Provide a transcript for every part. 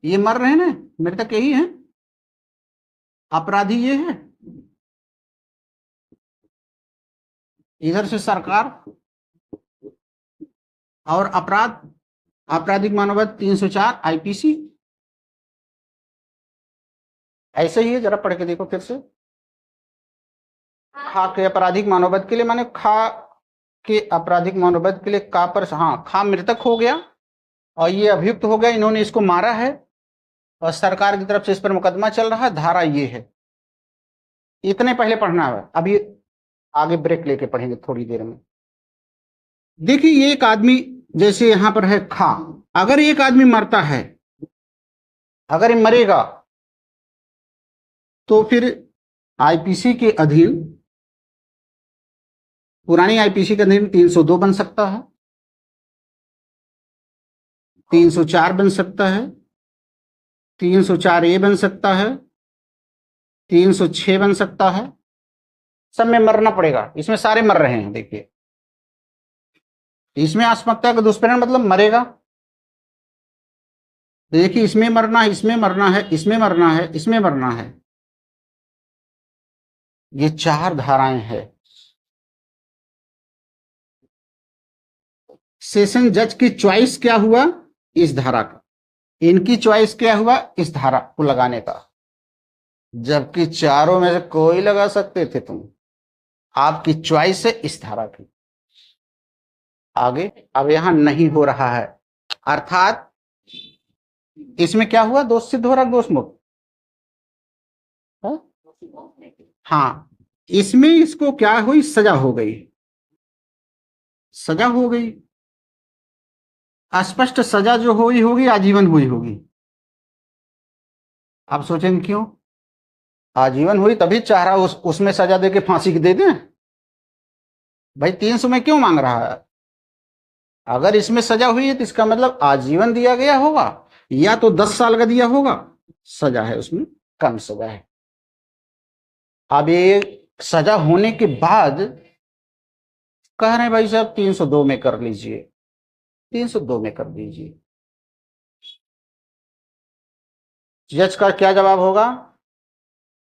ये मर रहे हैं ना, मृतक यही है, अपराधी ये है। इधर से सरकार, और अपराध, आपराधिक मानववाद 304 आईपीसी, ऐसे ही है। जरा पढ़ के देखो फिर से। खा के आपराधिक मानववाद के लिए, माने खा के आपराधिक मानववाद के लिए का पर, हाँ, खा मृतक हो गया और ये अभियुक्त हो गया, इन्होंने इसको मारा है और सरकार की तरफ से इस पर मुकदमा चल रहा है, धारा ये है। इतने पहले पढ़ना है, अभी आगे ब्रेक लेके पढ़ेंगे थोड़ी देर में। देखिए ये एक आदमी, जैसे यहां पर है खा, अगर एक आदमी मरता है, अगर ये मरेगा तो फिर आईपीसी के अधीन, पुरानी आईपीसी के अधीन 302 बन सकता है, 304 बन सकता है, 304A बन सकता है, 306 बन सकता है। सब में मरना पड़ेगा, इसमें सारे मर रहे हैं। देखिए इसमें आत्महत्या का दुष्परिणाम मतलब मरेगा। देखिए इसमें मरना है, इसमें मरना है, इसमें मरना है, इसमें मरना है। ये 4 धाराएं हैं। सेशन जज की चॉइस क्या हुआ, इस धारा का, इनकी चॉइस क्या हुआ, इस धारा को लगाने का, जबकि चारों में से कोई लगा सकते थे तुम। आपकी चॉइस है इस धारा की। आगे अब यहां नहीं हो रहा है, अर्थात इसमें क्या हुआ, दोष सिद्ध हो रहा, दोष मुक्त। हाँ, इसमें इसको क्या हुई, सजा हो गई, सजा हो गई। स्पष्ट सजा जो हुई होगी आजीवन हुई होगी। आप सोचेंगे क्यों आजीवन हुई, तभी चाह रहा उसमें सजा देके फांसी की दे दें। भाई 300 में क्यों मांग रहा है? अगर इसमें सजा हुई है तो इसका मतलब आजीवन दिया गया होगा, या तो 10 साल का दिया होगा, सजा है उसमें कम सजा है। अब ये सजा होने के बाद कह रहे हैं भाई साहब 302 में कर लीजिए, 302 में कर दीजिए। जज का क्या जवाब होगा,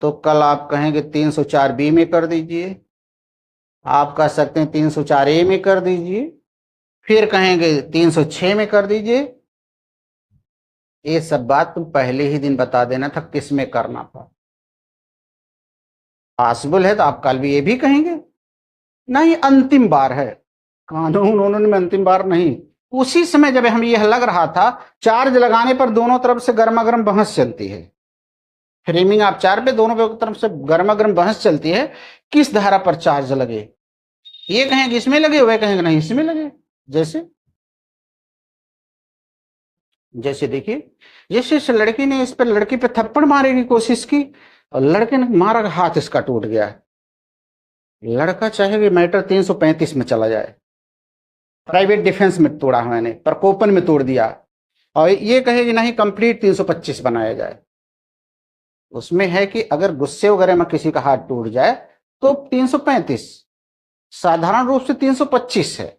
तो कल आप कहेंगे 304B में कर दीजिए, आप कह सकते हैं 304A में कर दीजिए, फिर कहेंगे 306 में कर दीजिए। ये सब बात तुम पहले ही दिन बता देना था किस में करना था। पॉसिबल है तो आप कल भी ये भी कहेंगे नहीं अंतिम बार है, कानून उन्होंने में अंतिम बार नहीं। उसी समय जब हमें यह लग रहा था, चार्ज लगाने पर दोनों तरफ से गर्मा गर्म बहस चलती है, फ्रेमिंग आप 4 पे दोनों तरफ से गर्मा गर्म बहस चलती है, किस धारा पर चार्ज लगे। ये कहेंगे इसमें लगे, वे कहेंगे नहीं इसमें लगे। जैसे देखिए, जैसे इस लड़की ने इस पर, लड़की पे थप्पड़ मारने की कोशिश की और लड़के ने मारा, हाथ इसका टूट गया। लड़का चाहे कि मैटर 335 में चला जाए, प्राइवेट डिफेंस में तोड़ा है मैंने, प्रकोपन में तोड़ दिया, और ये कहे कि नहीं कंप्लीट 325 बनाया जाए। उसमें है कि अगर गुस्से वगैरह में किसी का हाथ टूट जाए तो 335, साधारण रूप से 325 है।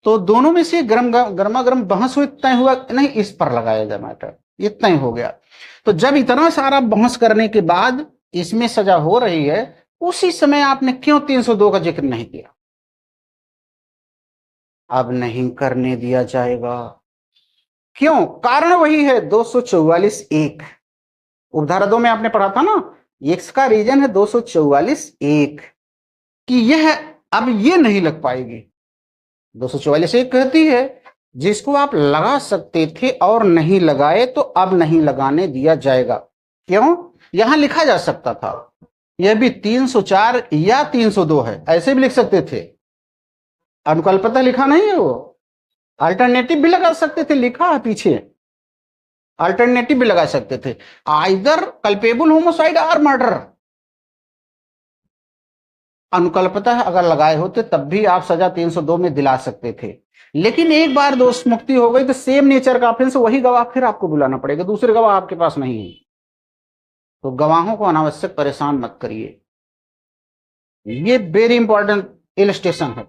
तो दोनों में से गर्मा गर्म बहस हुई, तय हुआ नहीं इस पर लगाया जाए मैटर, ये तय हो गया। तो जब इतना सारा बहस करने के बाद इसमें सजा हो रही है, उसी समय आपने क्यों 302 का जिक्र नहीं किया? अब नहीं करने दिया जाएगा। क्यों? कारण वही है 244(1), उपधारा 2 में आपने पढ़ा था ना, इसका रीजन है 244(1) कि यह अब ये नहीं लग पाएगी। 244(1) कहती है जिसको आप लगा सकते थे और नहीं लगाए तो अब नहीं लगाने दिया जाएगा। क्यों? यहां लिखा जा सकता था, यह भी 304 या 302 है, ऐसे भी लिख सकते थे। अनुकल्पता लिखा नहीं है, वो अल्टरनेटिव भी लगा सकते थे, लिखा है पीछे, अल्टरनेटिव भी लगा सकते थे, आइदर कल्पेबल होमोसाइड और मर्डर। अनुकल्पता है अगर लगाए होते तब भी आप सजा 302 में दिला सकते थे, लेकिन एक बार दोष मुक्ति हो गई तो सेम नेचर का ऑफेंस, वही गवाह फिर आपको बुलाना पड़ेगा, दूसरे गवाह आपके पास नहीं है। तो गवाहों को अनावश्यक परेशान मत करिए। ये वेरी इंपॉर्टेंट इलस्ट्रेशन है,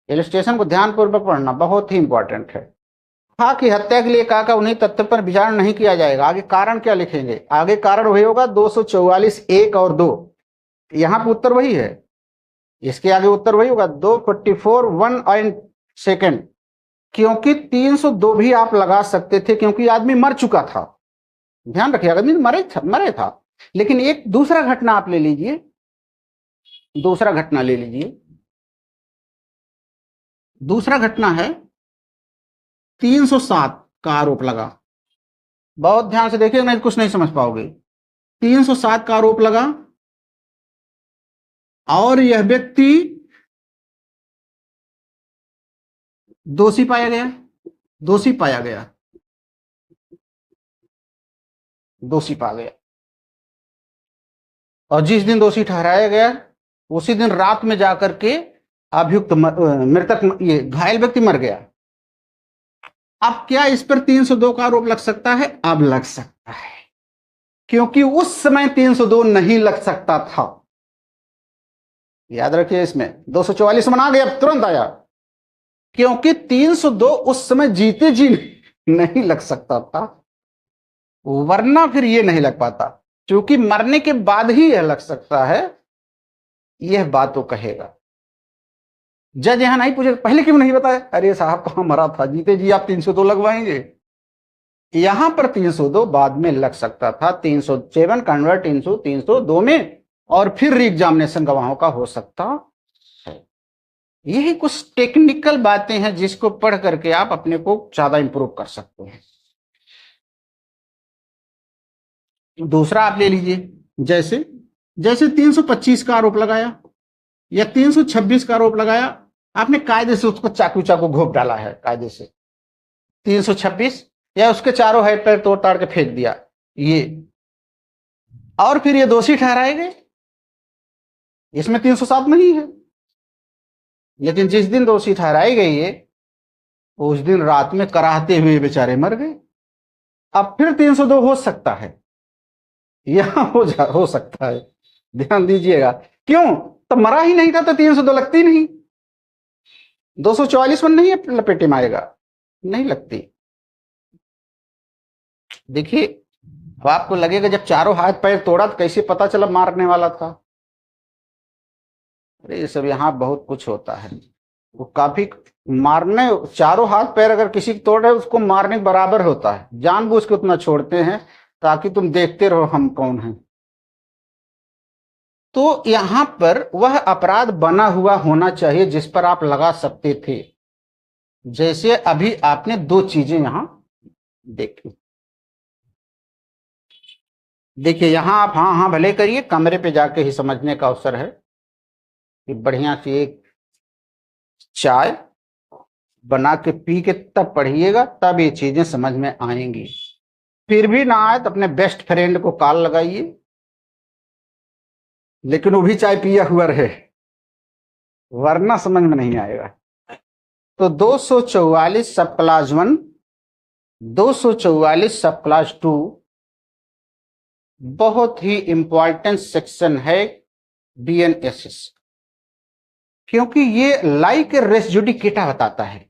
इलस्ट्रेशन को ध्यानपूर्वक पढ़ना बहुत ही इंपॉर्टेंट है। था कि हत्या के लिए कहा उन्हीं तथ्य पर विचार नहीं किया जाएगा। आगे कारण क्या लिखेंगे? आगे कारण वही होगा 244 1 और 2। यहां पर उत्तर वही है, इसके आगे उत्तर वही होगा 244 1 एंड सेकेंड, क्योंकि 302 भी आप लगा सकते थे क्योंकि आदमी मर चुका था। ध्यान रखिए, आदमी मरे था। लेकिन एक दूसरा घटना आप ले लीजिए, दूसरा घटना ले लीजिए। दूसरा घटना है 307 का आरोप लगा। बहुत ध्यान से देखिए, नहीं कुछ नहीं समझ पाओगे। 307 का आरोप लगा और यह व्यक्ति दोषी पाया गया, दोषी पाया गया, दोषी पाया गया। और जिस दिन दोषी ठहराया गया उसी दिन रात में जाकर के अभियुक्त मृतक ये घायल व्यक्ति मर गया। अब क्या इस पर 302 का आरोप लग सकता है? अब लग सकता है, क्योंकि उस समय 302 नहीं लग सकता था। याद रखिए, इसमें 244 मना गया, तुरंत आया, क्योंकि 302 उस समय जीते जी नहीं लग सकता था, वरना फिर ये नहीं लग पाता। क्योंकि मरने के बाद ही यह लग सकता है, यह बात वो कहेगा। जज यहां नहीं पूछे पहले क्यों नहीं बताया? अरे साहब कहां मरा था, जीते जी आप 302 लगवाएंगे? यहां पर 302 बाद में लग सकता था, 307 कन्वर्ट इनटू 302 में, और फिर रीएग्जामिनेशन गवाहों का हो सकता है। यही कुछ टेक्निकल बातें हैं जिसको पढ़ करके आप अपने को ज्यादा इंप्रूव कर सकते हैं। दूसरा आप ले लीजिए, जैसे 325 का आरोप लगाया या 326 का आरोप लगाया, आपने कायदे से उसको चाकू घोप डाला है कायदे से। 326 या उसके चारों हाथ पैर तोड़ ताड़ के फेंक दिया ये, और फिर ये दोषी ठहराए गए। इसमें 307 नहीं है, लेकिन जिस दिन दोषी ठहराई गई है उस दिन रात में कराहते हुए बेचारे मर गए। अब फिर 302 हो सकता है, यहां हो सकता है। ध्यान दीजिएगा, क्यों? तो मरा ही नहीं था तो 302 लगती नहीं। 244 नहीं है लपेटे में आएगा, नहीं लगती। देखिए, अब आपको लगेगा जब चारों हाथ पैर तोड़ा तो कैसे पता चला मारने वाला था? अरे ये सब यहाँ बहुत कुछ होता है। वो काफी मारने, चारों हाथ पैर अगर किसी को तोड़ रहे उसको मारने के बराबर होता है। जानबूझ के उतना छोड़ते हैं ताकि तुम देखते रहो हम कौन हैं। तो यहां पर वह अपराध बना हुआ होना चाहिए जिस पर आप लगा सकते थे। जैसे अभी आपने दो चीजें यहां देखी। देखिए यहां आप हाँ हाँ भले करिए, कमरे पे जाके ही समझने का अवसर है कि बढ़िया सी एक चाय बना के पी के तब पढ़िएगा, तब ये चीजें समझ में आएंगी। फिर भी ना आए तो अपने बेस्ट फ्रेंड को कॉल लगाइए, लेकिन वो भी चाय पिया हुआ रहे, वरना समझ में नहीं आएगा। तो 244 सब क्लास 1, 244 सब क्लास 2 बहुत ही इंपॉर्टेंट सेक्शन है बीएनएसएस, क्योंकि ये लाइक रेस जुडिकेटा बताता है।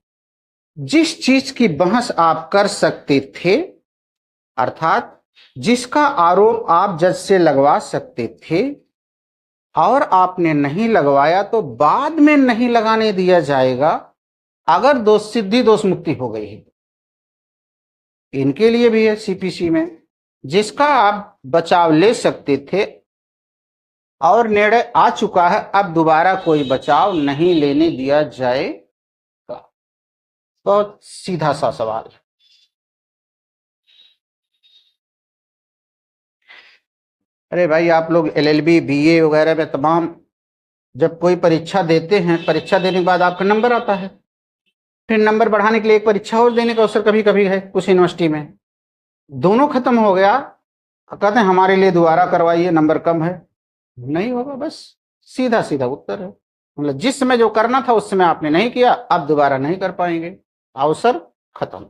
जिस चीज की बहस आप कर सकते थे, अर्थात जिसका आरोप आप जज से लगवा सकते थे और आपने नहीं लगवाया, तो बाद में नहीं लगाने दिया जाएगा अगर दोष सिद्धि दोष मुक्ति हो गई है। इनके लिए भी है सीपीसी में, जिसका आप बचाव ले सकते थे और निर्णय आ चुका है, अब दोबारा कोई बचाव नहीं लेने दिया जाएगा। बहुत सीधा सा सवाल। अरे भाई, आप लोग एलएलबी बीए वगैरह में तमाम जब कोई परीक्षा देते हैं, परीक्षा देने के बाद आपका नंबर आता है, फिर नंबर बढ़ाने के लिए एक परीक्षा और देने का अवसर कभी कभी है कुछ यूनिवर्सिटी में। दोनों खत्म हो गया, कहते हैं हमारे लिए दोबारा करवाइए, नंबर कम है। नहीं होगा, बस सीधा सीधा उत्तर है। मतलब जिस समय जो करना था उस समय आपने नहीं किया, अब दोबारा नहीं कर पाएंगे, अवसर खत्म।